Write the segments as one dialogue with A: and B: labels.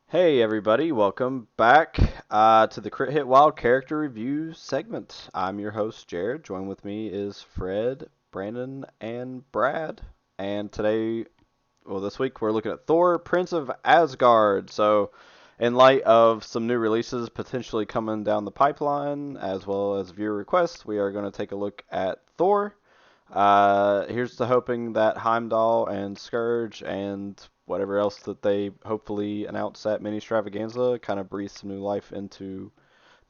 A: Hey everybody, welcome back to the Crit Hit Wild Character Review segment. I'm your host Jared. Join with me is Fred, Brandon, and Brad. And today, this week we're looking at Thor, Prince of Asgard. So, in light of some new releases potentially coming down the pipeline, as well as viewer requests, we are going to take a look at Thor. Here's to hoping that Heimdall and Scourge and whatever else that they hopefully announce at Mini Extravaganza kind of breathe some new life into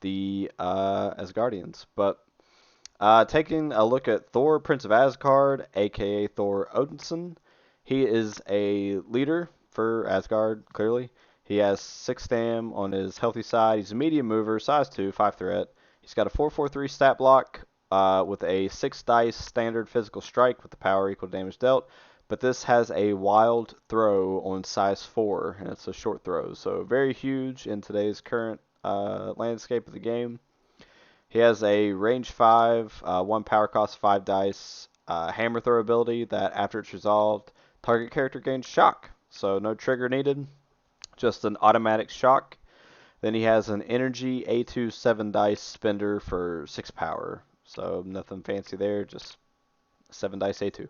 A: the Asgardians. But taking a look at Thor, Prince of Asgard, aka Thor Odinson, he is a leader for Asgard, clearly. He has 6 stam on his healthy side. He's a medium mover, size 2, 5 threat. He's got a 4/4/3 stat block with a 6 dice standard physical strike with the power equal to damage dealt. But this has a wild throw on size 4, and it's a short throw. So very huge in today's current landscape of the game. He has a range 5, 1 power cost, 5 dice, hammer throw ability that after it's resolved, target character gains shock. So no trigger needed, just an automatic shock. Then he has an energy A2 7 dice spender for 6 power. So nothing fancy there, just 7 dice A2.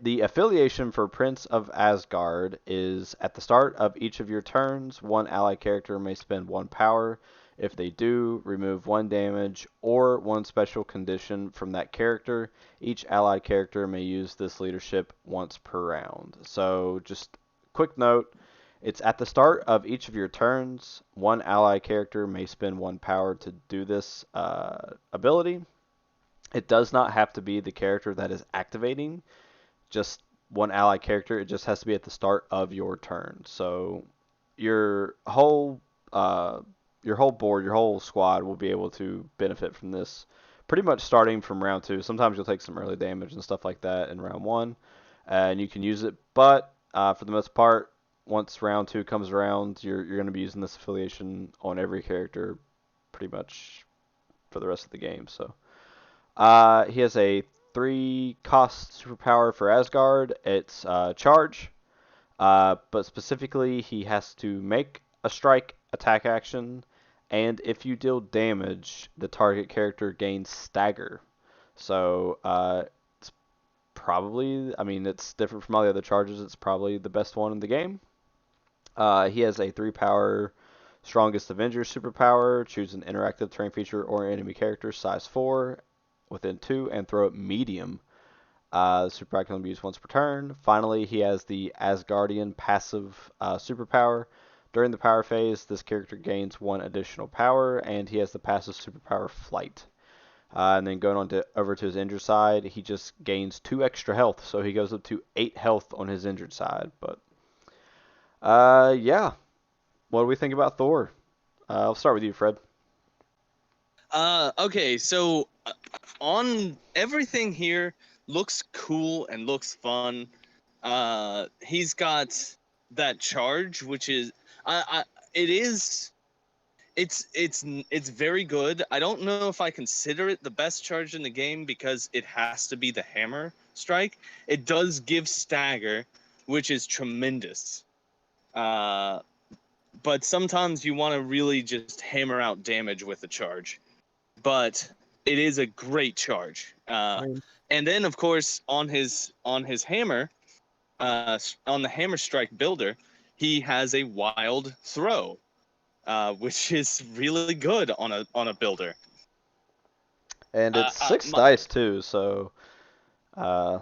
A: The affiliation for Prince of Asgard is at the start of each of your turns, one ally character may spend 1 power. If they do, remove 1 damage or 1 special condition from that character. Each allied character may use this leadership once per round. So, just quick note, it's at the start of each of your turns. One ally character may spend 1 power to do this ability. It does not have to be the character that is activating just one ally character. It just has to be at the start of your turn. So your whole board, your whole squad will be able to benefit from this. Pretty much starting from round 2. Sometimes you'll take some early damage and stuff like that in round 1, and you can use it. But for the most part, once round 2 comes around, you're going to be using this affiliation on every character, pretty much for the rest of the game. So he has a 3 cost superpower for Asgard. It's charge, but specifically he has to make a strike attack action, and if you deal damage, the target character gains stagger. So it's probably, I mean, it's different from all the other charges. It's probably the best one in the game. He has a 3 power Strongest Avenger superpower. Choose an interactive terrain feature or enemy character size 4 within 2 and throw it medium. The superpower can be used once per turn. Finally, he has the Asgardian passive superpower. During the power phase, this character gains 1 additional power, and he has the passive superpower Flight. And then going on to over to his injured side, he just gains 2 extra health, so he goes up to 8 health on his injured side. But yeah, what do we think about Thor? I'll start with you, Fred.
B: Okay, so on everything here looks cool and looks fun. He's got that charge, which is it is it's very good. I don't know if I consider it the best charge in the game because it has to be the hammer strike. It does give stagger, which is tremendous. Uh, but sometimes you want to really just hammer out damage with the charge. But it is a great charge. And then, of course, on his hammer, on the hammer strike builder, he has a wild throw, which is really good on a builder.
A: And
B: Uh,
A: it's
B: uh,
A: 6
B: my,
A: dice too, so uh,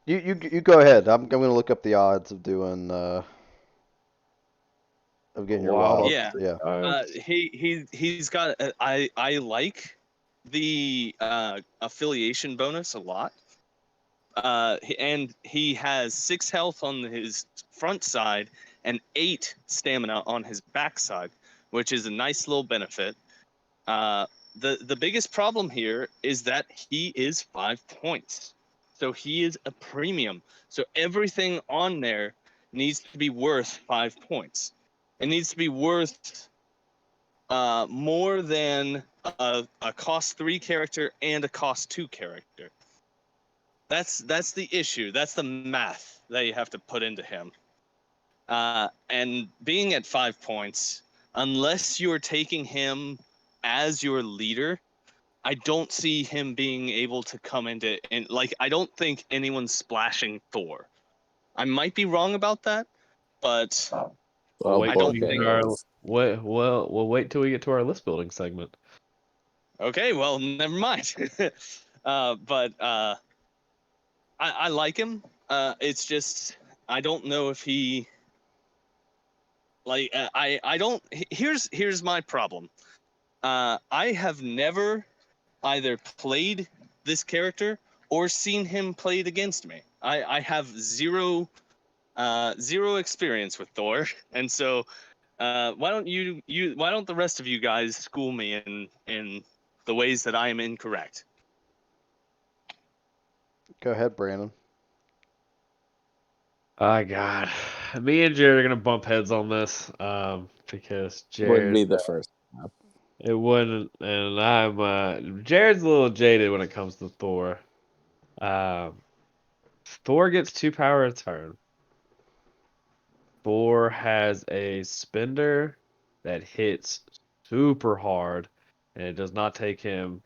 A: you go ahead. I'm going to look up the odds of doing of getting your
C: Wow.
A: wild.
B: yeah,
A: Yeah.
B: he's got. I like the affiliation bonus a lot. And he has 6 health on his front side and 8 stamina on his back side, which is a nice little benefit. Uh, the biggest problem here is that he is 5 points, so he is a premium. So everything on there needs to be worth 5 points. It needs to be worth more than a cost 3 character and a cost 2 character. That's the issue. That's the math that you have to put into him. And being at 5 points, unless you're taking him as your leader, I don't see him being able to come into, and like, I don't think anyone's splashing Thor. I might be wrong about that, but
C: Well,
B: I
C: wait
B: don't
C: till we
B: think.
C: get our we'll wait till we get to our list building segment.
B: Okay, well, never mind. But I like him. It's just I don't know if he like I don't. Here's my problem. I have never either played this character or seen him played against me. I have zero experience with Thor, and so why don't why don't the rest of you guys school me in the ways that I am incorrect?
A: Go ahead, Brandon.
C: Oh God, me and Jared are gonna bump heads on this, because
D: Wouldn't
C: Jared,
D: be the first.
C: it wouldn't, and Jared's a little jaded when it comes to Thor. Um, Thor gets 2 power a turn. Thor has a spender that hits super hard, and it does not take him,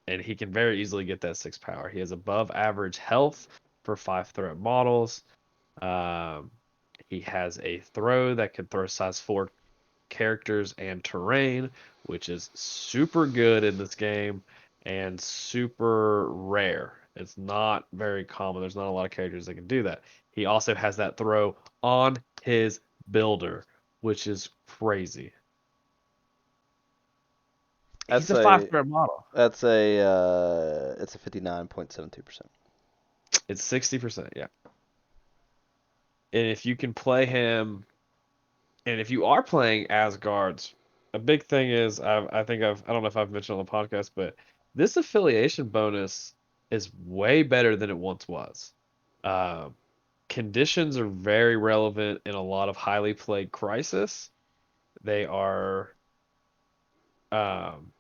C: and he can very easily get that 6 power. He has above average health for 5 threat models. Um, he has a throw that can throw size 4 characters and terrain, which is super good in this game and super rare. It's not very common. There's not a lot of characters that can do that. He also has that throw on his builder, which is crazy. He's a 5-threat model.
A: It's a 59.72%.
C: It's 60%, yeah. And if you can play him, and if you are playing Asgards, a big thing is I don't know if I've mentioned on the podcast, but this affiliation bonus is way better than it once was. Um, Conditions are very relevant in a lot of highly played Crisis. They are um,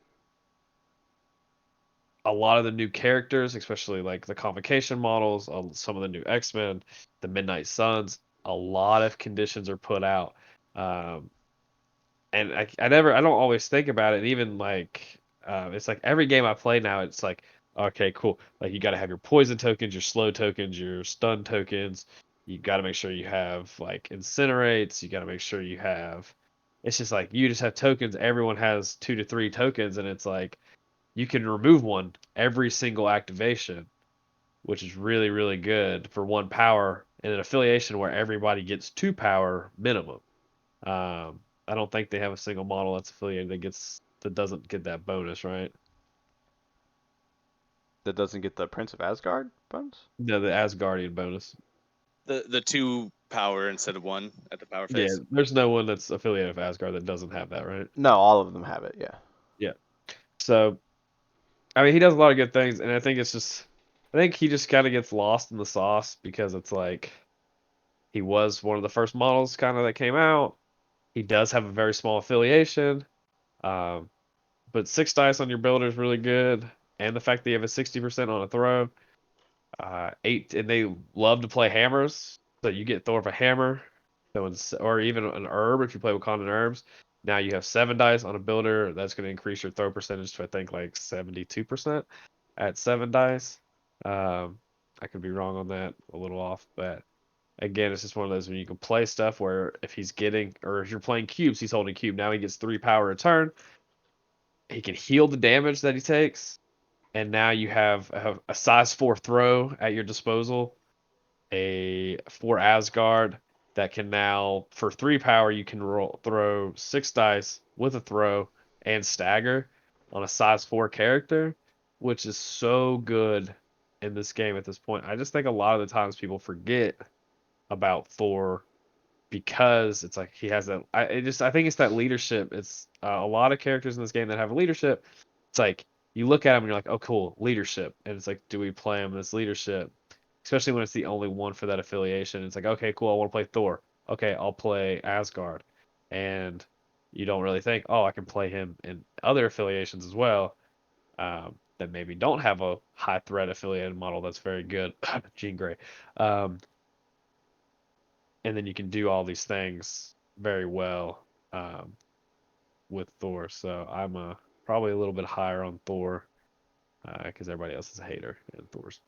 C: a lot of the new characters, especially like the Convocation models, some of the new X-Men, the Midnight Suns. A lot of conditions are put out. Um, and I don't always think about it. And even like, it's like every game I play now, it's like, okay, cool. Like you got to have your poison tokens, your slow tokens, your stun tokens. You got to make sure you have like incinerates. You got to make sure you have. It's just like you just have tokens. Everyone has 2 to 3 tokens, and it's like you can remove one every single activation, which is really really good for 1 power in an affiliation where everybody gets 2 power minimum. I don't think they have a single model that's affiliated that doesn't get that bonus, right?
A: That doesn't get the Prince of Asgard bonus?
C: No, the Asgardian bonus.
B: The 2 power instead of 1 at the power
C: Yeah,
B: phase.
C: there's no one that's affiliated with Asgard that doesn't have that, right?
A: No, all of them have it, yeah.
C: Yeah. So, I mean, he does a lot of good things, and I think he just kind of gets lost in the sauce because it's like he was one of the first models kind of that came out. He does have a very small affiliation, um, but 6 dice on your builder is really good, and the fact that you have a 60% on a throw. 8, and they love to play hammers, so you get Thor of a hammer, or even an herb if you play Wakandan herbs. Now you have 7 dice on a builder. That's going to increase your throw percentage to I think like 72% at 7 dice. I could be wrong on that, a little off, but again, it's just one of those when you can play stuff where if you're playing cubes, he's holding a cube. Now he gets 3 power a turn. He can heal the damage that he takes, and now you have a size 4 throw at your disposal, for Asgard that can now, for 3 power, you can throw 6 dice with a throw and stagger on a size 4 character, which is so good in this game at this point. I just think a lot of the times people forget about Thor because it's like he has that. I think it's that leadership. It's a lot of characters in this game that have leadership. It's like you look at him and you're like, oh, cool, leadership, and it's like, do we play him this leadership? Especially when it's the only one for that affiliation. It's like, okay, cool, I want to play Thor. Okay, I'll play Asgard, and you don't really think, oh, I can play him in other affiliations as well. That maybe don't have a high threat affiliated model that's very good. Jean Grey. Um, and then you can do all these things very well with Thor. So I'm probably a little bit higher on Thor because everybody else is a hater and Thor's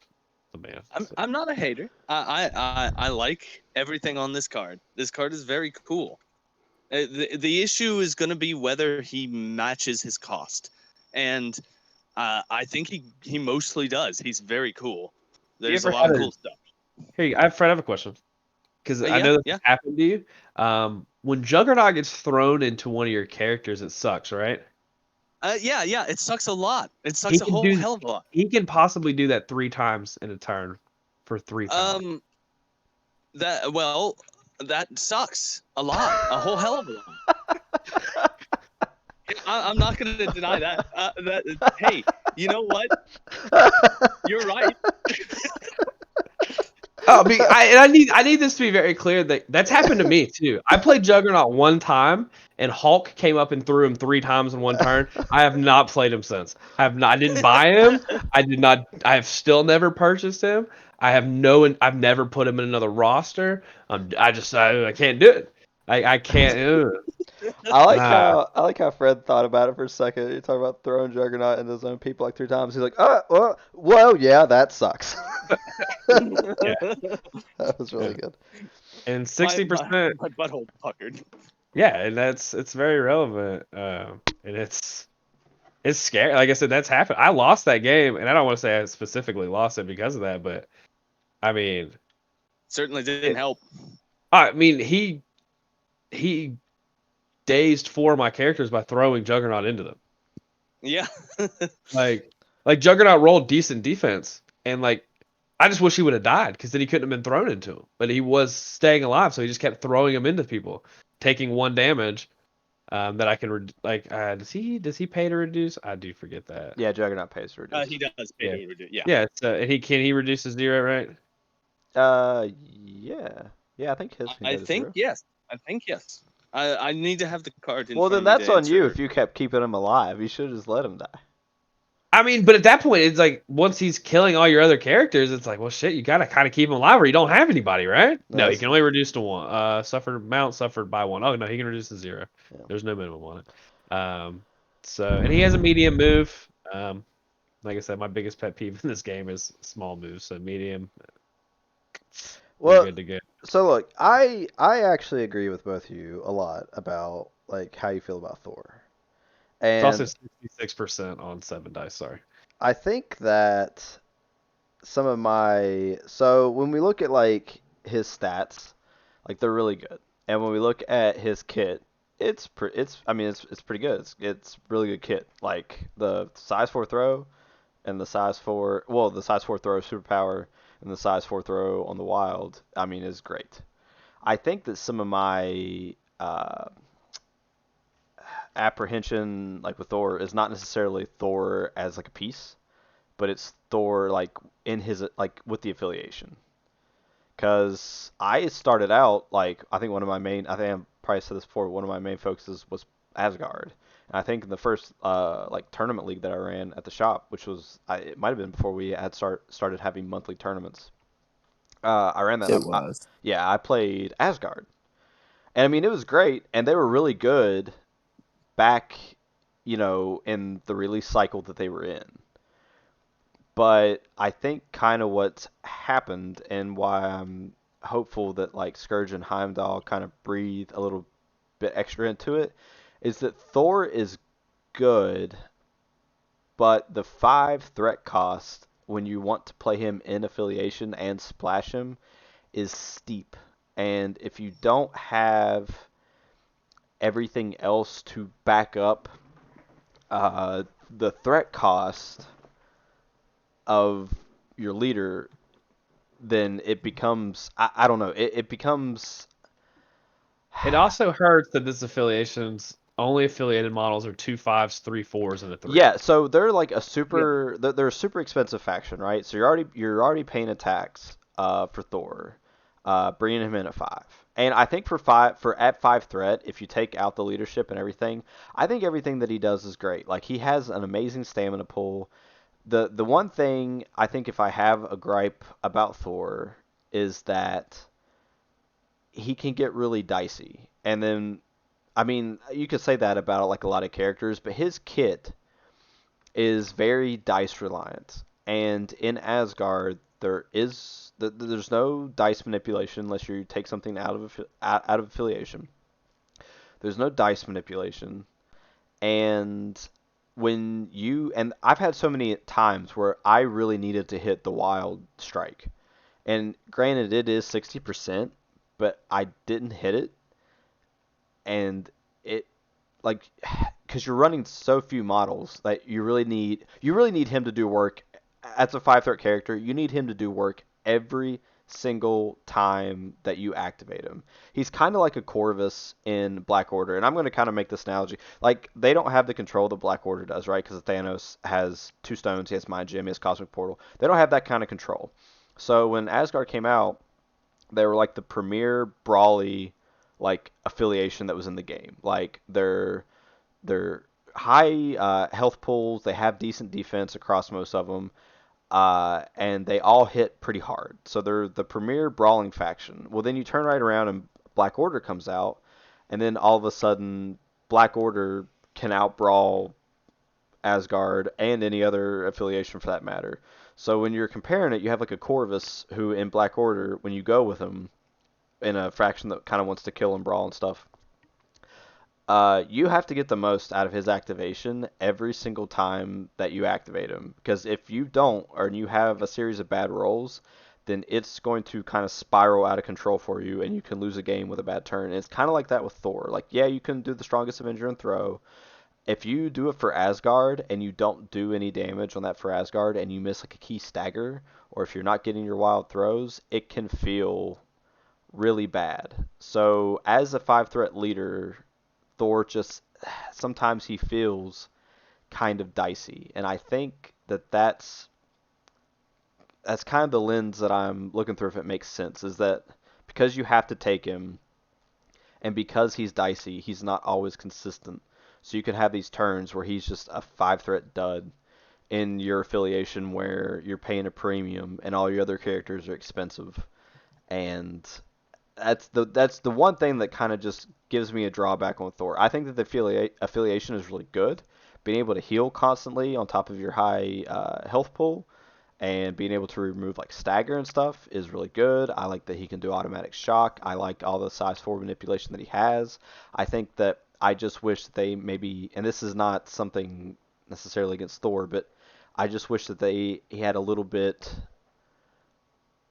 C: the man. So.
B: I'm not a hater. I like everything on this card. This card is very cool. The issue is going to be whether he matches his cost, and I think he mostly does. He's very cool.
C: You
B: There's a
C: ever
B: lot
C: had
B: of
C: a
B: cool stuff.
C: Hey, Fred, I have a question because I
B: Yeah,
C: know this
B: yeah,
C: happened to you. When Juggernaut gets thrown into one of your characters, it sucks, right?
B: yeah. It sucks a lot. It
C: He
B: sucks a
C: can
B: whole
C: do.
B: hell of a lot.
C: He can possibly do that 3 times in a turn for 3 times.
B: That sucks a lot. A whole hell of a lot. I'm not going to deny that. Hey, you know what? You're right.
C: Oh, I need this to be very clear that that's happened to me too. I played Juggernaut one time, and Hulk came up and threw him 3 times in one turn. I have not played him since. I have not. I didn't buy him. I did not. I have still never purchased him. I have no. I've never put him in another roster. I can't do it. I can't. Nah.
A: I like how Fred thought about it for a second. You talk about throwing Juggernaut into his own people like 3 times. He's like, well, yeah, that sucks.
C: Yeah.
A: That was really good.
C: And
B: my
C: 60%.
B: butthole puckered.
C: Yeah, and it's very relevant. And it's scary. Like I said, that's happened. I lost that game, and I don't want to say I specifically lost it because of that, but I mean,
B: Certainly didn't help.
C: he dazed 4 of my characters by throwing Juggernaut into them.
B: Yeah.
C: Like Juggernaut rolled decent defense, and like I just wish he would have died because then he couldn't have been thrown into him. But he was staying alive, so he just kept throwing him into people, taking 1 damage. That I can does he pay to reduce? I do forget that.
A: Yeah, Juggernaut pays to reduce.
B: He does pay to reduce. Yeah.
C: Yeah. So and he reduce to 0, right?
A: Yeah. Yeah, I think his can
B: I
A: go to
B: think
A: 0.
B: yes. I think yes. I need to have the card in
A: Well,
B: front
A: then
B: of me
A: that's
B: to
A: on you
B: answer.
A: if you kept keeping him alive. You should have just let him die.
C: I mean, but at that point, it's like once he's killing all your other characters, it's like, well, shit, you gotta kind of keep him alive, or you don't have anybody, right? No, he can only reduce to 1. Suffered by 1. Oh no, he can reduce to 0.
A: Yeah.
C: There's no minimum on it. So and he has a medium move. Like I said, my biggest pet peeve in this game is small moves. So medium.
A: Well,
C: good to go.
A: so look, I actually agree with both of you a lot about like how you feel about Thor.
C: It's
A: And
C: also 66% on 7 dice. Sorry.
A: I think that so when we look at like his stats, like they're really good. And when we look at his kit, it's pretty good. It's really good kit. Like the size 4 throw and the size 4, the size 4 throw superpower and the size 4 throw on the wild, is great. I think that some of my apprehension like with Thor is not necessarily Thor as like a piece, but it's Thor like in his like with the affiliation. Because I started out like I think I've probably said this before. One of my main focuses was Asgard, and I think in the first like tournament league that I ran at the shop, which was it might have been before we had started having monthly tournaments. I ran that.
D: It was.
A: I played Asgard, and it was great, and they were really good back, in the release cycle that they were in. But I think kind of what's happened and why I'm hopeful that like Scourge and Heimdall kind of breathe a little bit extra into it is that Thor is good, but the 5 threat cost when you want to play him in affiliation and splash him is steep. And if you don't have everything else to back up the threat cost of your leader, then it becomes I don't know. It becomes.
C: It also hurts that this affiliation's only affiliated models are 2 5s, 3 4s, and a 3.
A: Yeah, so they're like they're a super expensive faction, right? So you're already paying a tax for Thor, bringing him in at 5. And I think for at 5 threat, if you take out the leadership and everything, I think everything that he does is great. Like he has an amazing stamina pool. The one thing I think if I have a gripe about Thor is that he can get really dicey. And then, I mean, you could say that about like a lot of characters, but his kit is very dice reliant. And in Asgard, there's no dice manipulation unless you take something out of affiliation. There's no dice manipulation, and and I've had so many times where I really needed to hit the wild strike. And granted, it is 60%, but I didn't hit it, and it like because you're running so few models that you really need him to do work as a 5 threat character. You need him to do work every single time that you activate him. He's kind of like a Corvus in Black Order, and I'm going to kind of make this analogy. Like, they don't have the control that Black Order does, right? Because Thanos has 2 stones, he has Mind Gem, he has Cosmic Portal. They don't have that kind of control. So when Asgard came out, they were like the premier brawly like affiliation that was in the game. Like, they're high health pools. They have decent defense across most of them, and they all hit pretty hard. So they're the premier brawling faction. Well, then you turn right around and Black Order comes out, and then all of a sudden Black Order can outbrawl Asgard and any other affiliation for that matter. So when you're comparing it, you have like a Corvus who in Black Order, when you go with him in a faction that kind of wants to kill and brawl and stuff, you have to get the most out of his activation every single time that you activate him. Because if you don't, or you have a series of bad rolls, then it's going to kind of spiral out of control for you, and you can lose a game with a bad turn. And it's kind of like that with Thor. Like, yeah, you can do the strongest Avenger and throw. If you do it for Asgard and you don't do any damage on that for Asgard, and you miss like a key stagger, or if you're not getting your wild throws, it can feel really bad. So as a 5 threat leader, Thor just sometimes he feels kind of dicey, and I think that's kind of the lens that I'm looking through if it makes sense. Is that because you have to take him, and because he's dicey, he's not always consistent. So you can have these turns where he's just a 5 threat dud in your affiliation where you're paying a premium and all your other characters are expensive, and that's the one thing that kind of just gives me a drawback on Thor. I think that the affiliation is really good. Being able to heal constantly on top of your high health pool and being able to remove like stagger and stuff is really good. I like that he can do automatic shock. I like all the size 4 manipulation that he has. I think that I just wish that they maybe, and this is not something necessarily against Thor, but I just wish that he had a little bit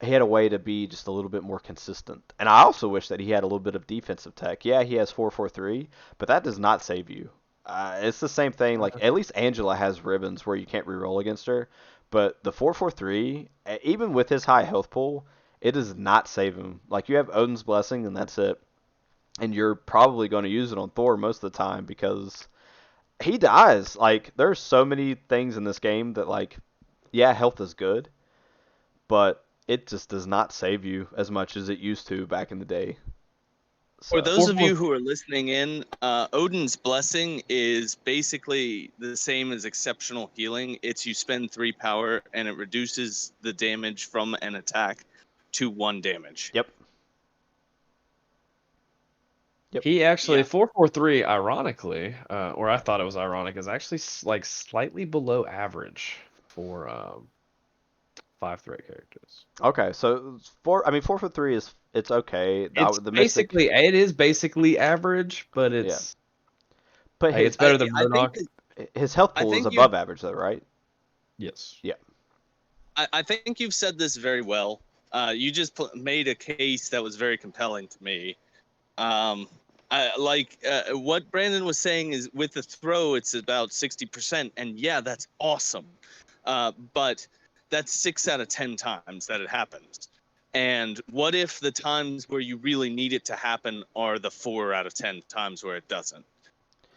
A: he had a way to be just a little bit more consistent. And I also wish that he had a little bit of defensive tech. Yeah, he has 443, but that does not save you. It's the same thing. Like, at least Angela has ribbons where you can't reroll against her. But the 443, even with his high health pool, it does not save him. Like, you have Odin's Blessing, and that's it. And you're probably going to use it on Thor most of the time because he dies. Like, there's so many things in this game that, like, yeah, health is good, but it just does not save you as much as it used to back in the day.
B: For
A: So
B: those of you who are listening in, Odin's Blessing is basically the same as Exceptional Healing. It's you spend 3 power and it reduces the damage from an attack to 1 damage.
A: Yep.
C: He actually
B: Yeah.
C: 443, ironically, or I thought it was ironic, is actually like slightly below average for 5 threat characters.
A: Okay, so 4 for 3 it's okay.
C: It is basically average, but
A: Yeah.
C: it's
A: But
C: hey, it's better than
B: I think
C: Murdoch.
A: his health
B: I
A: pool is
B: think
A: above average though, right?
C: Yes.
A: Yeah.
B: I think you've said this very well. You just made a case that was very compelling to me. What Brandon was saying is with the throw, it's about 60%, and yeah, that's awesome. But that's 6 out of 10 times that it happens. And what if the times where you really need it to happen are the 4 out of 10 times where it doesn't?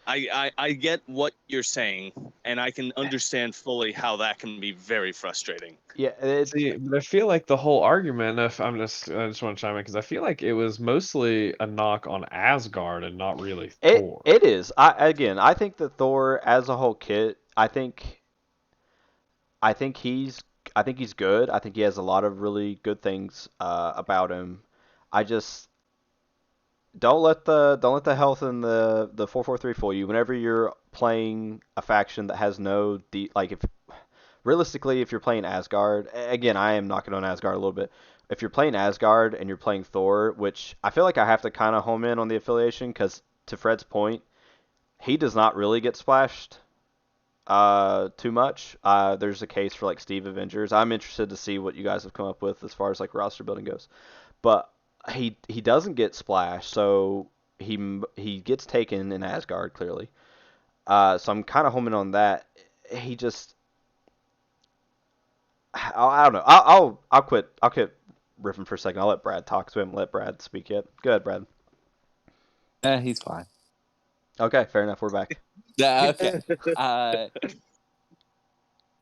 B: I get what you're saying, and I can understand fully how that can be very frustrating.
A: Yeah,
C: See, but I feel like the whole argument, if I just want to chime in because I feel like it was mostly a knock on Asgard and not really Thor.
A: it is. I think that Thor as a whole kit, I think he's good. I think he has a lot of really good things about him. I just don't let the health in the 443 fool you. Whenever you're playing a faction that has no like if realistically if you're playing Asgard, again I am knocking on Asgard a little bit. If you're playing Asgard and you're playing Thor, which I feel like I have to kind of home in on the affiliation because to Fred's point, he does not really get splashed too much. There's a case for like Steve Avengers. I'm interested to see what you guys have come up with as far as like roster building goes. But he doesn't get splashed, so he gets taken in Asgard clearly. So I'm kind of homing on that. He just I don't know. I'll quit riffing for a second. I'll let Brad talk because we haven't let Brad speak yet. Go ahead, Brad.
D: He's fine.
A: Okay, fair enough. We're back.
D: Yeah, okay.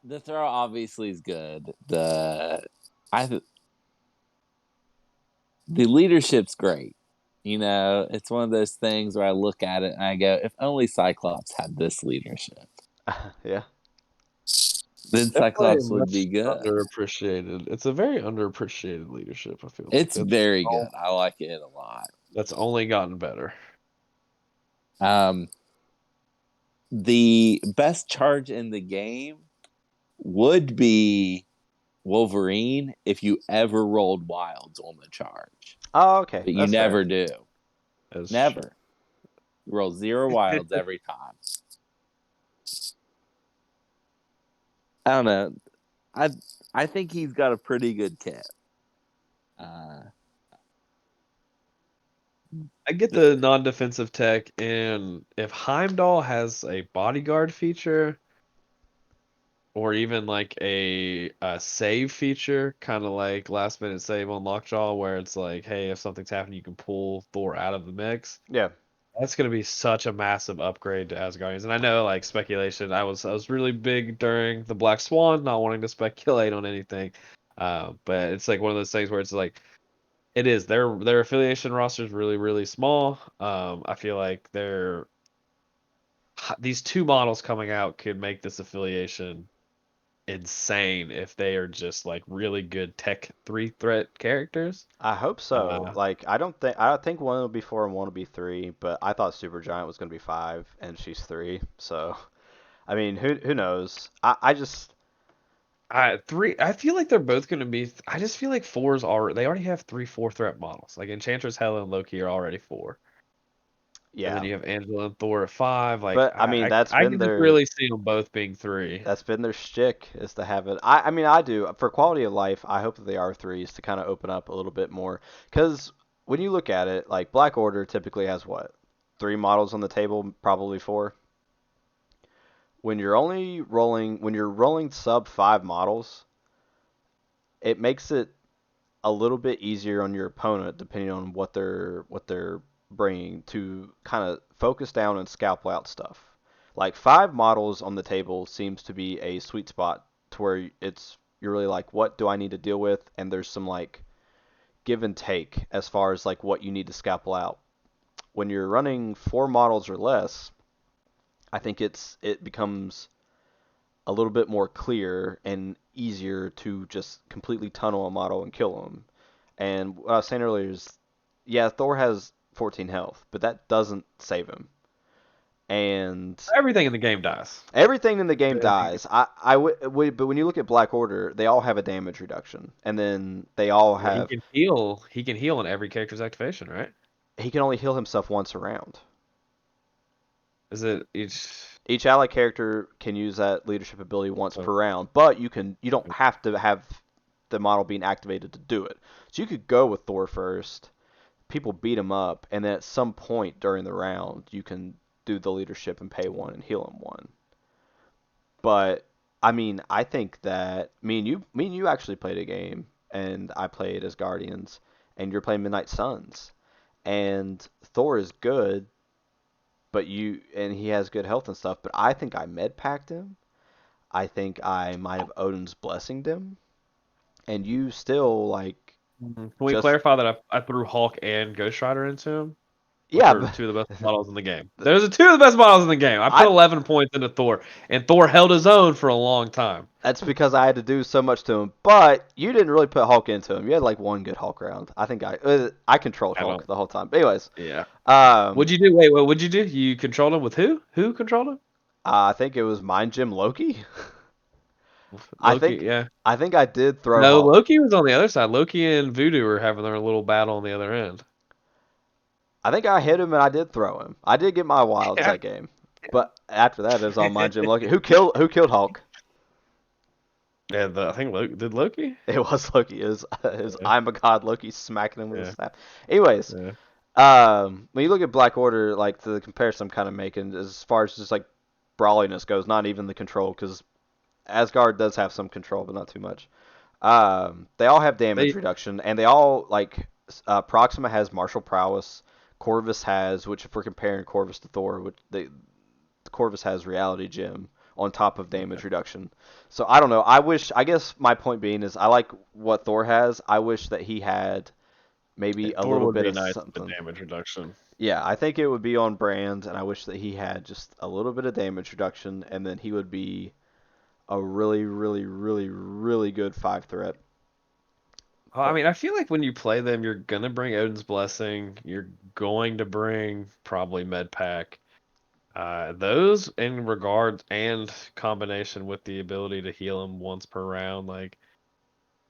D: The throw obviously is good. The leadership's great. It's one of those things where I look at it and I go, if only Cyclops had this leadership,
A: Yeah.
D: then
C: Definitely
D: Cyclops would be good.
C: underappreciated. It's a very underappreciated leadership, I feel like.
D: It's very good. I like it a lot.
C: That's only gotten better.
D: The best charge in the game would be Wolverine if you ever rolled wilds on the charge.
A: Oh, okay.
D: But you
A: That's
D: never
A: fair.
D: do.
C: That's
D: Never. You roll 0 wilds every time. I don't know. I think he's got a pretty good kit.
C: I get the non-defensive tech, and if Heimdall has a bodyguard feature, or even like a save feature, kind of like last minute save on Lockjaw, where it's like, hey, if something's happening, you can pull Thor out of the mix.
A: Yeah.
C: That's gonna be such a massive upgrade to Asgardians. And I know, like, speculation. I was really big during the Black Swan, not wanting to speculate on anything. But it's like one of those things where it's like it is their affiliation roster is really really small. I feel like these two models coming out could make this affiliation insane if they are just like really good tech 3 threat characters.
A: I hope so. Like I think one will be 4 and one will be 3, but I thought Supergiant was gonna be 5 and she's 3. So I mean, who knows? I just
C: I feel like they're both going to be. I just feel like fours are. They already have 3 4 threat models. Like Enchantress, Hela, and Loki are already 4, and then
A: yeah.
C: you have Angela and Thor at 5. Like
A: But I mean,
C: I can just really see them both being 3.
A: that's been their shtick is to have it. I mean, I do for quality of life. I hope that they are 3s to kind of open up a little bit more. Because when you look at it, like Black Order typically has what 3 models on the table, probably 4. When you're rolling sub 5 models, it makes it a little bit easier on your opponent depending on what they're bringing to kind of focus down and scalpel out stuff. Like 5 models on the table seems to be a sweet spot to where you're really like what do I need to deal with, and there's some like give and take as far as like what you need to scalpel out. When you're running 4 models or less, I think it becomes a little bit more clear and easier to just completely tunnel a model and kill them. And what I was saying earlier is, yeah, Thor has 14 health, but that doesn't save him. And
C: Everything in the game dies.
A: everything in the game
C: Everything.
A: dies. But when you look at Black Order, they all have a damage reduction, and then they all
C: Well,
A: have.
C: He can heal in every character's activation, right?
A: He can only heal himself once a round.
C: Is it each?
A: Each ally character can use that leadership ability once
C: Oh,
A: per round, but you don't have to have the model being activated to do it. So you could go with Thor first, people beat him up, and then at some point during the round you can do the leadership and pay 1 and heal him 1. But I mean, I think that me and you actually played a game, and I played as Guardians, and you're playing Midnight Suns, and Thor is good, but he has good health and stuff. But I think I med packed him. I think I might have Odin's blessinged him, and you still like
C: Can we
A: just
C: clarify that I threw Hulk and Ghost Rider into him? which
A: Yeah,
C: are
A: but
C: two of the best models in the game. Those are two of the best models in the game. I put 11 points into Thor, and Thor held his own for a long time.
A: that's because I had to do so much to him. But you didn't really put Hulk into him. You had like one good Hulk round. I think I controlled
C: I
A: Hulk
C: don't.
A: the whole time. But anyways,
C: Yeah.
A: um,
C: What'd you do? Wait, what would you do? You controlled him with who? Who controlled him?
A: I think it was Mind Gym Loki. I
C: Loki.
A: think
C: Yeah.
A: I think I did throw
C: No,
A: Hulk.
C: Loki was on the other side. Loki and Voodoo were having their little battle on the other end.
A: I think I hit him and I did throw him. I did get my wilds
C: Yeah.
A: that game. But after that, it was all Mind Gym Loki. Who killed Hulk?
C: Yeah, I think did Loki?
A: It was Loki. It was
C: Yeah.
A: I'm a god Loki smacking him with a
C: Yeah.
A: staff. Anyways,
C: Yeah.
A: when you look at Black Order, like the comparison I'm kind of making as far as just like brawliness goes, not even the control, because Asgard does have some control, but not too much. They all have damage
C: They
A: reduction, and they all like Proxima has martial prowess. Corvus has, which if we're comparing Corvus to Thor, Corvus has reality gem on top of damage reduction. So I don't know. I guess my point being is I like what Thor has. I wish that he had maybe a
C: Thor
A: little
C: would
A: bit
C: be
A: of
C: nice with
A: something.
C: the damage reduction.
A: Yeah, I think it would be on brand, and I wish that he had just a little bit of damage reduction, and then he would be a really, really, really, really good 5 threat.
C: Well, I
A: But
C: mean, I feel like when you play them, you're gonna bring Odin's Blessing. You're going to bring probably Med Pack. Those in regards and combination with the ability to heal him once per round, like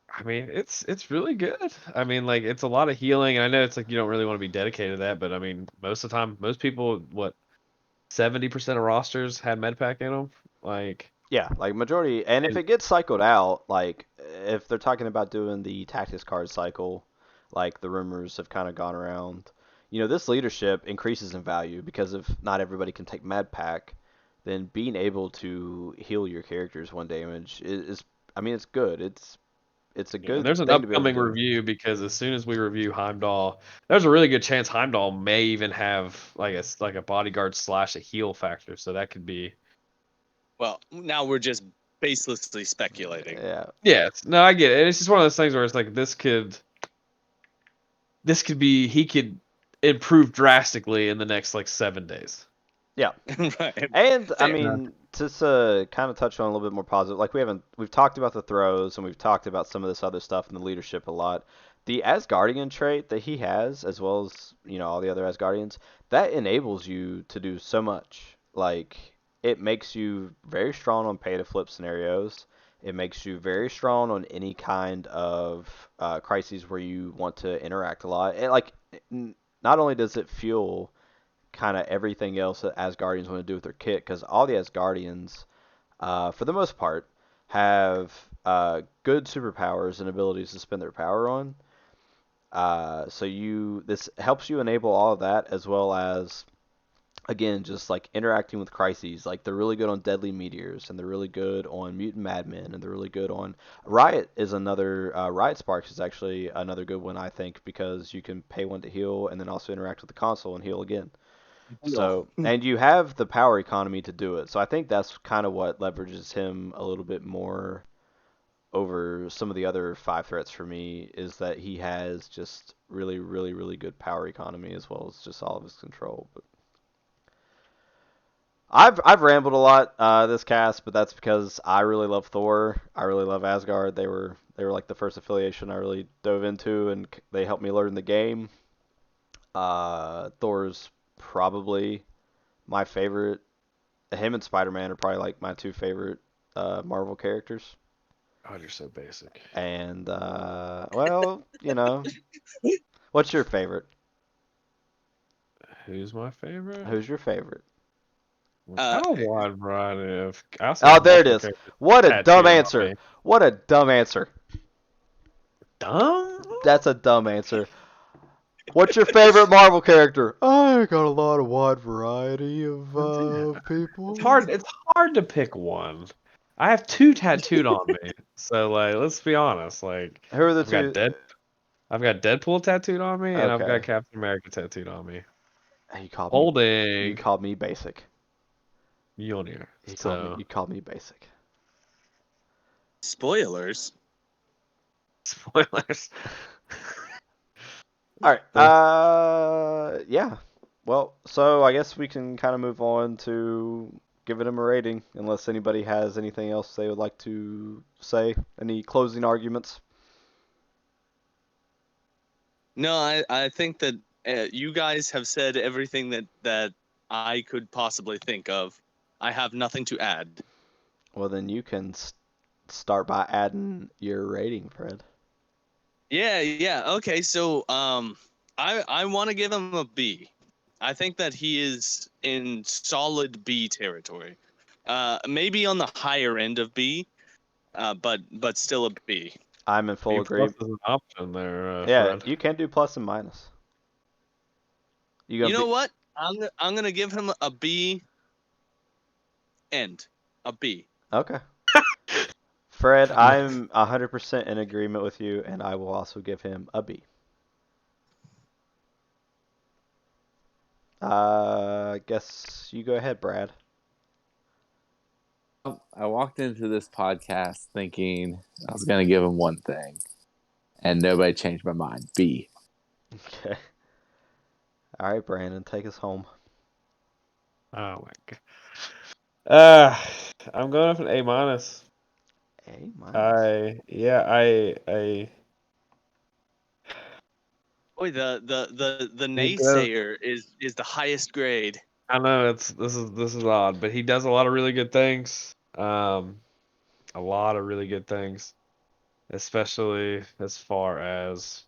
C: I mean, it's really good. I mean, like it's a lot of healing. And I know it's like you don't really want to be dedicated to that, but I mean, most of the time, most people, what 70% of rosters had Med Pack in them. Like,
A: yeah, like majority, and if
C: and
A: it gets cycled out, like if they're talking about doing the tactics card cycle, like the rumors have kind of gone around, this leadership increases in value because if not everybody can take Mad Pack, then being able to heal your characters 1 damage is I mean, it's good. It's a
C: yeah, and
A: good
C: there's an
A: thing to be able to
C: upcoming
A: do.
C: review because as soon as we review Heimdall, there's a really good chance Heimdall may even have like a bodyguard slash a heal factor. So that could be.
B: Well, now we're just baselessly speculating.
A: Yeah,
C: Yeah, no, I get it. It's just one of those things where it's like this could be he could improve drastically in the next like 7 days.
A: yeah.
B: Right.
A: And I
B: Fair.
C: Yeah.
A: mean, just kind of touch on a little bit more positive. Like we've talked about the throws and we've talked about some of this other stuff in the leadership a lot. The Asgardian trait that he has, as well as all the other Asgardians, that enables you to do so much. Like it makes you very strong on pay to flip scenarios. It makes you very strong on any kind of crises where you want to interact a lot. And like, not only does it fuel kind of everything else that Asgardians want to do with their kit, because all the Asgardians, for the most part, have good superpowers and abilities to spend their power on. So this helps you enable all of that, as well as again just like interacting with crises. Like they're really good on deadly meteors, and they're really good on mutant madmen, and they're really good on Riot. Is another Riot Sparks is actually another good one, I think, because you can pay one to heal and then also interact with the console and heal again. So, and you have the power economy to do it. So I think that's kind of what leverages him a little bit more over some of the other 5 threats for me is that he has just really, really, really good power economy as well as just all of his control. But I've rambled a lot this cast, but that's because I really love Thor. I really love Asgard. They were like the first affiliation I really dove into, and they helped me learn the game. Thor's probably my favorite. Him and Spider-Man are probably like my two favorite Marvel characters.
C: God, you're so basic.
A: And well, what's your favorite?
C: Who's my favorite?
A: Who's your favorite?
C: I have a wide variety of. I also
A: Oh,
C: have
A: there it
C: multiple
A: is.
C: characters
A: What a dumb
C: tattooed on
A: answer.
C: me.
A: What a dumb answer.
C: Dumb?
A: That's a dumb answer. What's your favorite Marvel character? I got a lot of wide variety of people.
C: It's hard to pick one. I have two tattooed on me. So like let's be honest. Like
A: Who are the
C: I've got
A: two?
C: Dead I've got Deadpool tattooed on me and I've got
A: Okay.
C: Captain America tattooed on me.
A: You called me. You
C: Holding
A: called me basic.
C: Mjolnir.
A: You called me.
C: So
A: You called me basic.
B: Spoilers.
C: spoilers.
A: All right. Yeah. Well, so I guess we can kind of move on to giving him a rating, unless anybody has anything else they would like to say. Any closing arguments?
B: No, I think that you guys have said everything that I could possibly think of. I have nothing to add.
A: Well, then you can start by adding your rating, Fred.
B: Yeah. Okay, so I want to give him a B. I think that he is in solid B territory. Maybe on the higher end of B, but still a B.
A: I'm in full
C: B plus
A: agreement.
C: is an option there,
A: Yeah,
C: Fred.
A: you can do plus and minus. You
B: You
A: gonna
B: know
A: be
B: what? I'm gonna give him a B end. A B.
A: okay. Fred, I'm 100% in agreement with you, and I will also give him a B. I guess you go ahead, Brad.
D: I walked into this podcast thinking I was going to give him one thing, and nobody changed my mind. B.
A: Okay. All right, Brandon, take us home.
C: Oh my god. Uh, I'm going up an A minus.
A: A minus.
C: I
B: Boy, the
C: he does.
B: naysayer is the highest grade.
C: I know this is odd, but he does a lot of really good things. A lot of really good things, especially as far as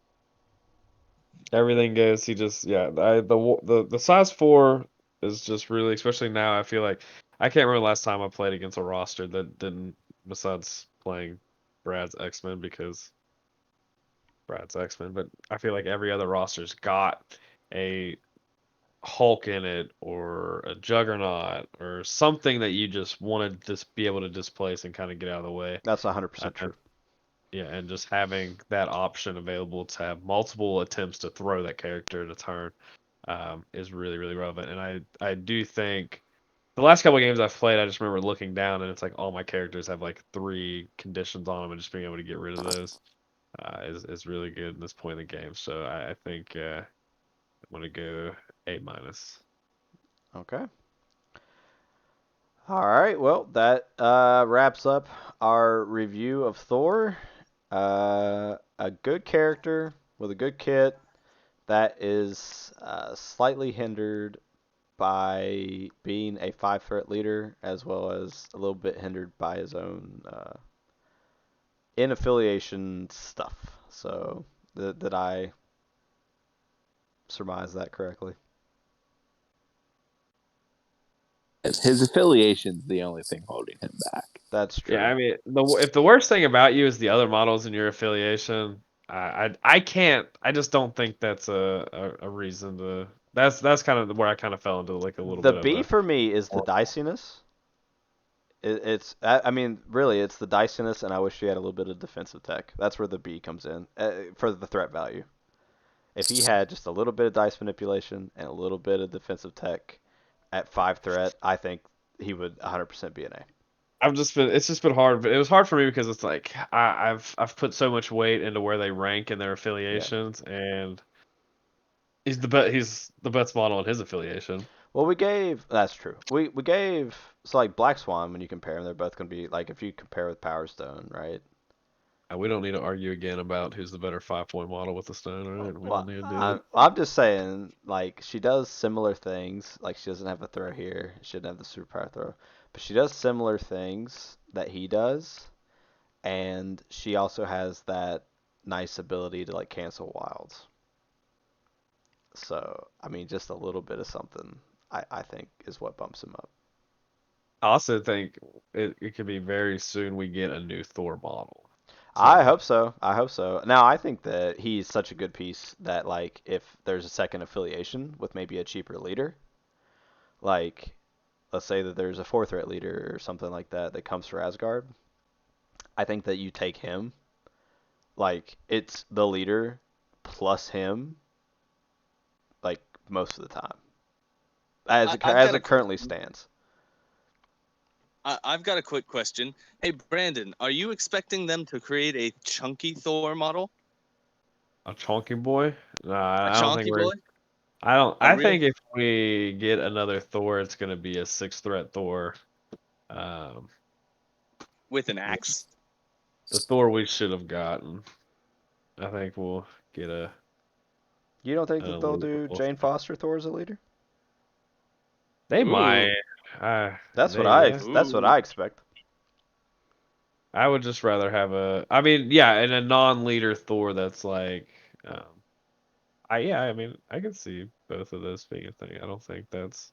C: everything goes. He just the size 4 is just really, especially now. I feel like I can't remember the last time I played against a roster that didn't, besides playing Brad's X-Men because Brad's X-Men, but I feel like every other roster's got a Hulk in it or a Juggernaut or something that you just want to just be able to displace and kind of get out of the way.
A: That's 100%
C: And
A: true.
C: yeah, and just having that option available to have multiple attempts to throw that character in a turn is really, really relevant. And I do think the last couple of games I've played, I just remember looking down and it's like all my characters have like 3 conditions on them, and just being able to get rid of those is really good in this point in the game. So I think I'm gonna go A minus.
A: Okay. All right. Well, that wraps up our review of Thor. A good character with a good kit that is slightly hindered by being a 5 threat leader, as well as a little bit hindered by his own in affiliation stuff. So, did I surmise that correctly?
D: His affiliation's the only thing holding him back.
A: That's
C: Yeah, I
A: true.
C: mean, if the worst thing about you is the other models in your affiliation, I can't. I just don't think that's a reason to. That's kind of where I kind of fell into like a little
A: The
C: bit of
A: B
C: a.
A: for me is the diciness. It's I mean, really, it's the diciness, and I wish he had a little bit of defensive tech. That's where the B comes in for the threat value. If he had just a little bit of dice manipulation and a little bit of defensive tech at 5 threat, I think he would 100% be an A.
C: It's just been hard. But it was hard for me because it's like I've put so much weight into where they rank in their
A: Yeah.
C: affiliations, and he's the best model in his affiliation.
A: Well, that's true. We gave so like Black Swan when you compare them, they're both gonna be like if you compare with Power Stone, right?
C: And we don't need to argue again about who's the better 5-point model with the stone. All right, we don't
A: Well,
C: need to do that.
A: I'm just saying, like, she does similar things. Like, she doesn't have a throw here. She doesn't have the superpower throw. But she does similar things that he does. And she also has that nice ability to, like, cancel wilds. So, I mean, just a little bit of something, I think, is what bumps him up.
C: I also think it could be very soon we get a new Thor model.
A: I
C: So
A: hope so. I hope so. Now, I think that he's such a good piece that, like, if there's a second affiliation with maybe a cheaper leader, like, let's say that there's a 4 threat leader or something like that that comes for Asgard, I think that you take him, like it's the leader plus him, like most of the time,
B: I've
A: as
B: got a
A: it currently stands.
B: I've got a quick question. Hey, Brandon, are you expecting them to create a chunky Thor model?
C: a chonky boy?
B: A
C: Nah, I don't think
B: chunky boy?
C: I
B: real-
C: think if we get another Thor, it's gonna be a 6-threat Thor. Um,
B: with an axe.
C: the Thor we should have gotten. I think we'll get a.
A: You don't think
C: an
A: that they'll
C: elite
A: do
C: level.
A: Jane Foster Thor as a leader?
C: They
B: Ooh.
C: might.
A: That's what
C: Maybe.
A: that's what I expect.
C: I would just rather have a. I mean, yeah, and a non-leader Thor that's like. Um, I mean, I can see both of those being a thing. I don't think that's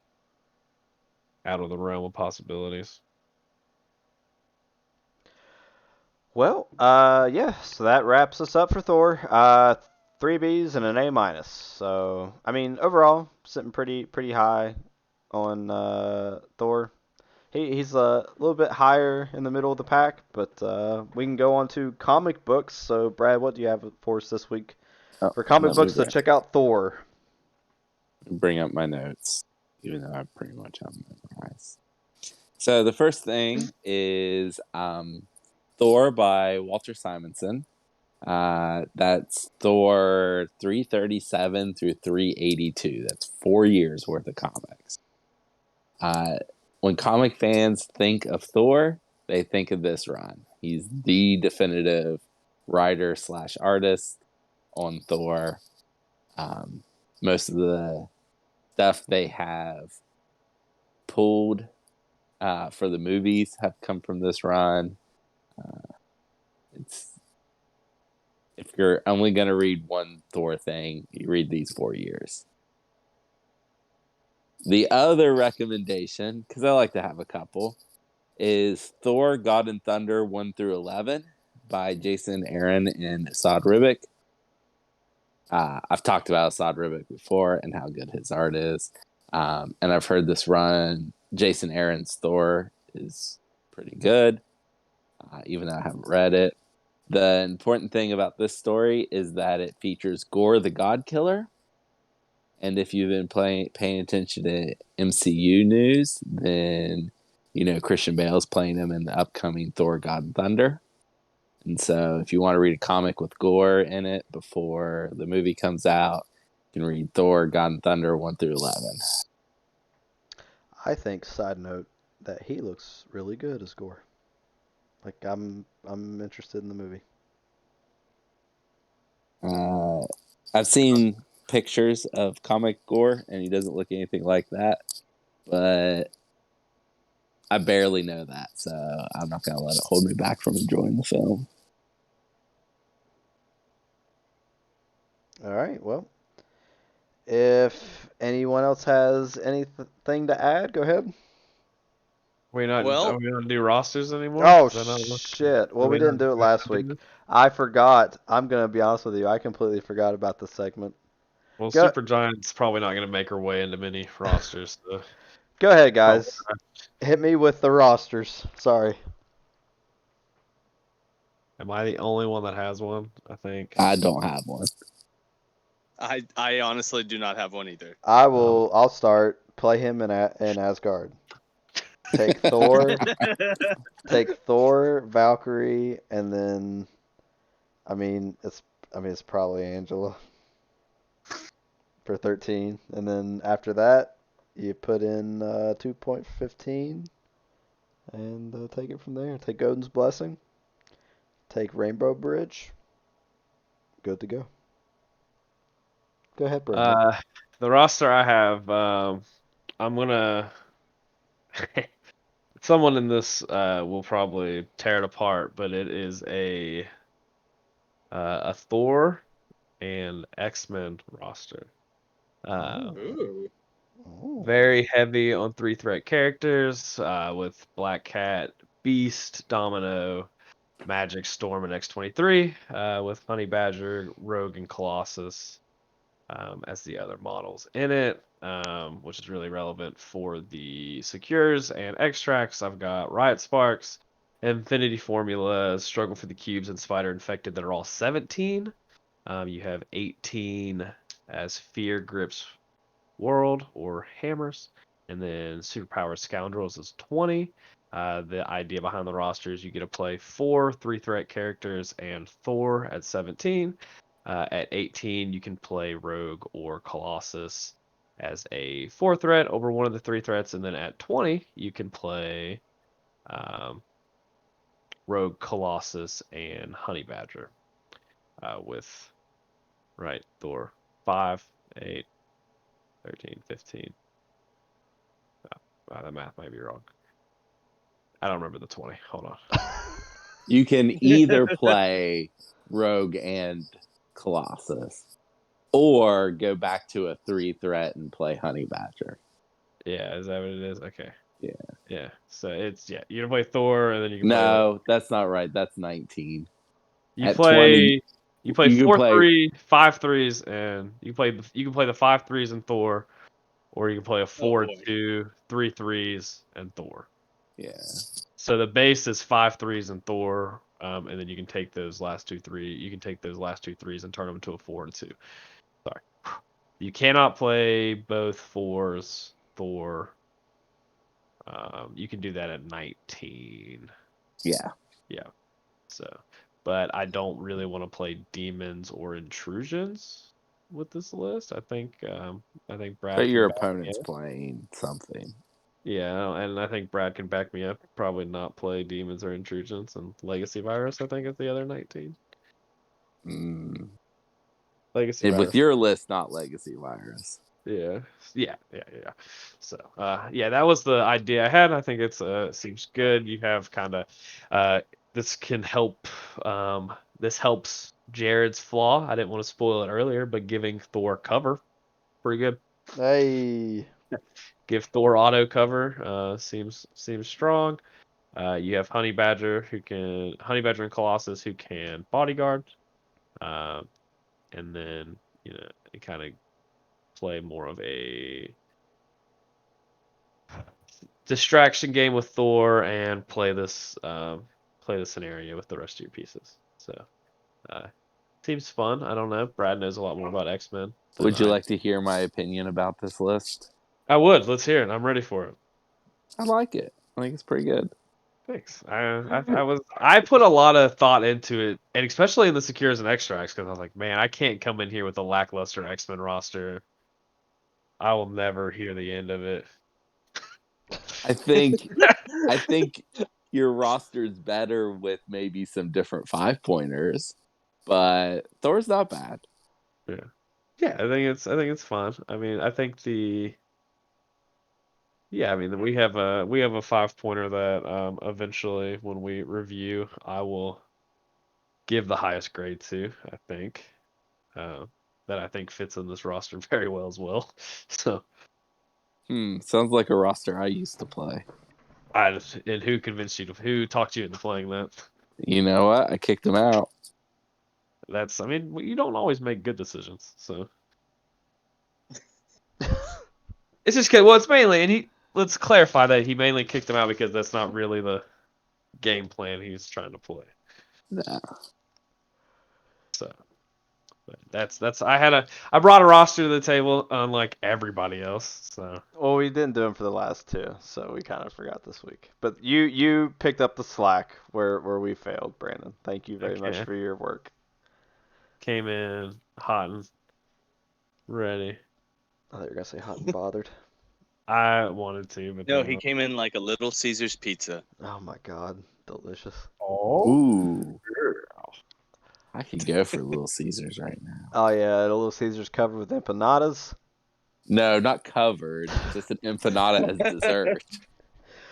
C: out of the realm of possibilities.
A: Well, yeah, so that wraps us up for Thor. Three B's and an A minus. So, I mean, overall, sitting pretty high on Thor. He's a little bit higher in the middle of the pack, but we can go on to comic books. So, Brad, what do you have for us this week?
D: Oh,
A: For comic
D: let me
A: books, so check out Thor.
D: bring up my notes, even though I pretty much have them memorized. So the first thing is Thor by Walter Simonson. That's Thor 337 through 382. That's 4 years worth of comics. When comic fans think of Thor, they think of this run. He's the definitive writer / artist on Thor. Most of the stuff they have pulled for the movies have come from this run. It's if you're only going to read one Thor thing, you read these 4 years. The other recommendation, because I like to have a couple, is Thor: God and Thunder 1 through 11 by Jason Aaron and Assad Rubick. I've talked about Assad Rubick before and how good his art is. And I've heard this run, Jason Aaron's Thor, is pretty good, even though I haven't read it. The important thing about this story is that it features Gore the God Killer. And if you've been paying attention to MCU news, then you know Christian Bale's playing him in the upcoming Thor: God and Thunder. And so if you want to read a comic with Gore in it before the movie comes out, you can read Thor: God and Thunder 1 through 11.
A: I think, side note, that he looks really good as Gore. Like I'm interested in the movie.
D: I've seen pictures of comic Gore, and he doesn't look anything like that. But I barely know that, so I'm not going to let it hold me back from enjoying the film.
A: All right. Well, if anyone else has anything to add, go ahead.
B: Well-
C: Are we not do rosters anymore?
A: Oh
C: Is that not
A: shit! Well,
C: are
A: we
C: not
A: didn't do it
C: we
A: last
C: not do
A: week.
C: this?
A: I forgot. I'm gonna be honest with you. I completely forgot about this segment.
C: Well,
A: Go
C: Super Giant's probably not going to make her way into many rosters. So.
A: go ahead,
C: Oh,
A: guys. Hit me with the rosters. Sorry.
C: am I the only one that has one? I think.
D: I don't have one.
B: I honestly do not have one either.
A: I will. I'll start. Play him in Asgard. Take Thor. Take Thor, Valkyrie, and then. I mean, it's probably Angela for 13, and then after that, you put in 2.15, and take it from there. Take Odin's Blessing. Take Rainbow Bridge. Good to go. Go ahead, Brandon.
C: The roster I have, I'm gonna. Someone in this will probably tear it apart, but it is a Thor and X-Men roster.
B: Ooh.
A: Oh.
C: Very heavy on 3-threat characters with Black Cat, Beast, Domino, Magic, Storm, and X-23 with Honey Badger, Rogue, and Colossus as the other models in it, which is really relevant for the Secures and Extracts. I've got Riot Sparks, Infinity Formula, Struggle for the Cubes, and Spider Infected that are all 17. You have 18 as Fear Grips World or Hammers, and then Superpower Scoundrels is 20. The idea behind the roster is you get to play 4 3-threat characters and Thor at 17. At 18, you can play Rogue or Colossus. as a 4 threat over one of the 3 threats, and then at 20 you can play Rogue Colossus and Honey Badger with Thor 5, 8, 13, 15. The math might be wrong. I don't remember the 20. Hold on.
D: You can either play Rogue and Colossus, or go back to a 3 threat and play Honey Badger.
C: Yeah, is that what it is? Okay.
D: Yeah.
C: Yeah. So it's you can play Thor and then you can play
D: No, that's not right. That's 19.
C: You
D: At
C: play
D: 20,
C: you play
D: you can
C: 4
D: play
C: 3, 5 threes, and you can play the 5 threes in Thor, or you can play a 4
B: boy.
C: 2, 3 threes and Thor.
D: yeah.
C: So the base is 5 threes in Thor, and then you can take those last 2 threes and turn them into a 4 and 2. Sorry. You cannot play both 4s Thor. You can do that at 19.
D: Yeah.
C: Yeah. So, but I don't really want to play demons or intrusions with this list. I think Brad
D: But
C: can
D: your
C: back me
D: opponent's
C: up.
D: playing something.
C: Yeah, and I think Brad can back me up. Probably not play demons or intrusions, and Legacy Virus I think is the other 19.
D: Mm.
C: Legacy
D: And with
C: Virus.
D: your list, not Legacy Virus.
C: Yeah. So, that was the idea I had. I think it's seems good. You have kind of this can help. This helps Jared's flaw. I didn't want to spoil it earlier, but giving Thor cover, pretty good.
A: Hey.
C: Give Thor auto cover. Seems strong. You have Honey Badger and Colossus who can bodyguard. And then it kind of play more of a distraction game with Thor and play the scenario with the rest of your pieces. So seems fun. I don't know. Brad knows a lot more about X-Men than
D: Would you
C: I.
D: like to hear my opinion about this list?
C: I would. Let's hear it. I'm ready for it.
D: I like it. I think it's pretty good.
C: Thanks. I put a lot of thought into it, and especially in the Secures and Extracts, because I was like, man, I can't come in here with a lackluster X-Men roster. I will never hear the end of it.
D: I think your roster's better with maybe some different 5-pointers, but Thor's not bad.
C: Yeah, I think it's fun. I mean, I think we have a 5-pointer that eventually when we review I will give the highest grade to. I think that I think fits in this roster very well as well. So
D: Sounds like a roster I used to play.
C: and who talked you into playing that?
D: You know what? I kicked him out.
C: You don't always make good decisions, so it's just well, it's mainly, and let's clarify that he mainly kicked him out because that's not really the game plan he's trying to play.
D: Nah.
C: So but I brought a roster to the table unlike everybody else. So
A: Well, we didn't do them for the last 2, so we kind of forgot this week. But you picked up the slack where we failed, Brandon. Thank you very much
C: okay.
A: for your work.
C: Came in hot and ready.
A: I thought you were gonna say hot and bothered.
C: I wanted to, but
B: No,
C: then
B: he came in like a Little Caesar's pizza.
A: Oh my God, delicious.
D: Ooh. I could go for Little Caesars right now.
A: Oh yeah, a Little Caesars covered with empanadas.
D: No, not covered. Just an empanada as dessert.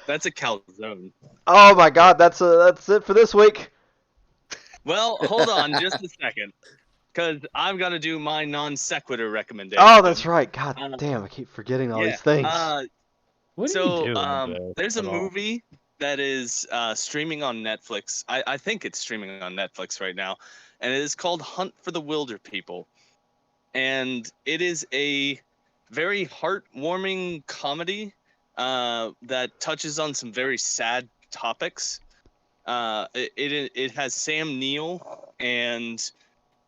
B: That's a calzone.
A: Oh my God, that's it for this week.
B: Well, hold on just a second, because I've got to do my non sequitur recommendation.
A: Oh, that's right. God damn, I keep forgetting all
B: Yeah.
A: these things.
C: what are
B: So
C: you doing?
B: there's a
C: at all?
B: movie that is streaming on Netflix. I think it's streaming on Netflix right now, and it is called Hunt for the Wilder People, and it is a very heartwarming comedy that touches on some very sad topics. It has Sam Neill and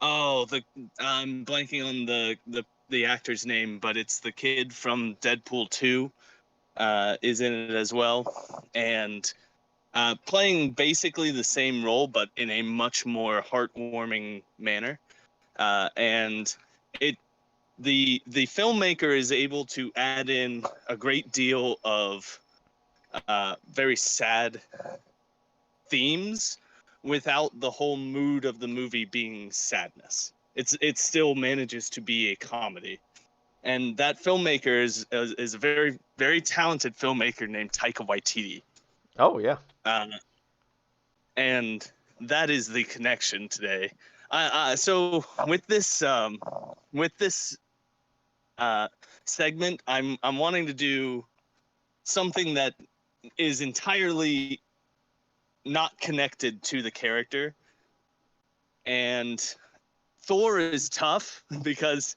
B: I'm blanking on the actor's name, but it's the kid from Deadpool 2 is in it as well, and playing basically the same role but in a much more heartwarming manner. And it the filmmaker is able to add in a great deal of very sad themes without the whole mood of the movie being sadness. It still manages to be a comedy, and that filmmaker is a very very talented filmmaker named Taika Waititi.
A: Oh yeah.
B: And that is the connection today. So with this segment, I'm wanting to do something that is entirely not connected to the character. And Thor is tough because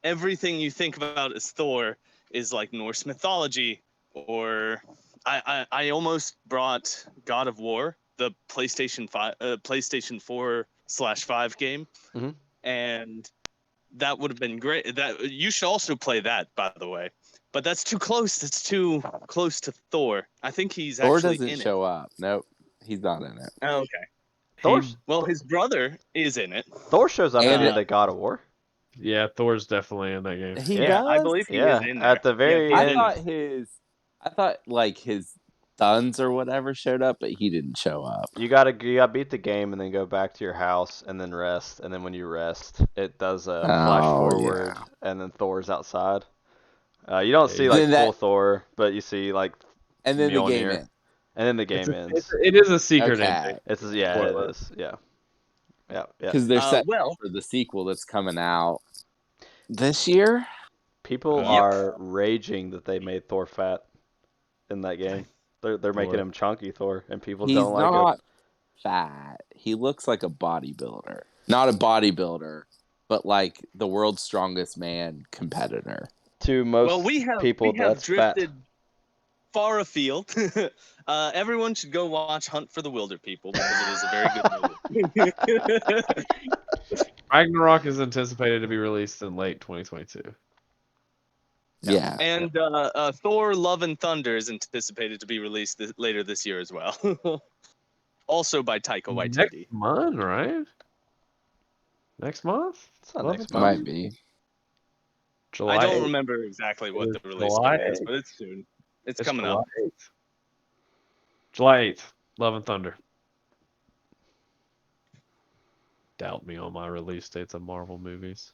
B: everything you think about as Thor is like Norse mythology, or I almost brought God of War, the PlayStation 4/5 game,
A: Mhm.
B: and that would have been great. That you should also play that, by the way. But that's too close. That's too close to Thor. I think he's
D: Thor
B: actually
D: doesn't
B: in
D: show up. Nope, he's not in it.
B: it. Oh, okay.
A: Thor.
B: Well, his brother is in it.
A: Thor shows up
D: And
A: in the God of War.
C: Yeah, Thor's definitely in that game.
D: He
A: Yeah,
B: I
D: does.
B: believe he
A: Yeah,
B: is in there.
A: at the very
B: he's
D: I
A: end.
B: in
D: thought
B: there.
D: I thought like his sons or whatever showed up, but he didn't show up.
A: You gotta beat the game and then go back to your house and then rest. And then when you rest, it does a flash
D: Oh,
A: forward and then Thor's outside. You don't see
C: Yeah,
A: like
D: Then
A: full
D: that-
A: Thor, but you see like
D: And then the game
A: Mjolnir,
D: ends.
A: and then the game ends.
C: It is a secret
D: Okay.
C: ending.
A: It's yeah,
C: Spoiler.
A: it is. Yeah, yeah.
D: Because they're set
B: Well,
D: for the sequel that's coming out this year.
A: People
C: Yep.
A: are raging that they made Thor fat in that game. They're making
C: Thor.
A: him chunky Thor, and people
D: He's
A: don't like
D: not
A: it.
D: fat. He looks like a bodybuilder. Not a bodybuilder, but like the world's strongest man competitor.
A: To most
B: well, we have
A: people, that's
B: drifted
A: fat.
B: far afield. Everyone should go watch Hunt for the Wilder People because it is a very good movie.
C: Ragnarok is anticipated to be released in late 2022.
D: Yeah.
B: And Thor: Love and Thunder is anticipated to be released later this year as well. Also by Taika Waititi.
C: Next month, right? Next month?
A: It's not
C: Love
A: next
C: and
A: month.
D: Might be.
C: July.
B: I don't
C: 8th.
B: remember exactly what the
C: It's
B: release
C: July
B: date is,
C: 8th.
B: but it's soon. It's
C: It's
B: coming
C: July
B: up.
C: 8th. July 8th. Love and Thunder. Doubt me on my release dates of Marvel movies.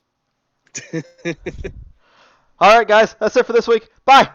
A: All right, guys, that's it for this week. Bye.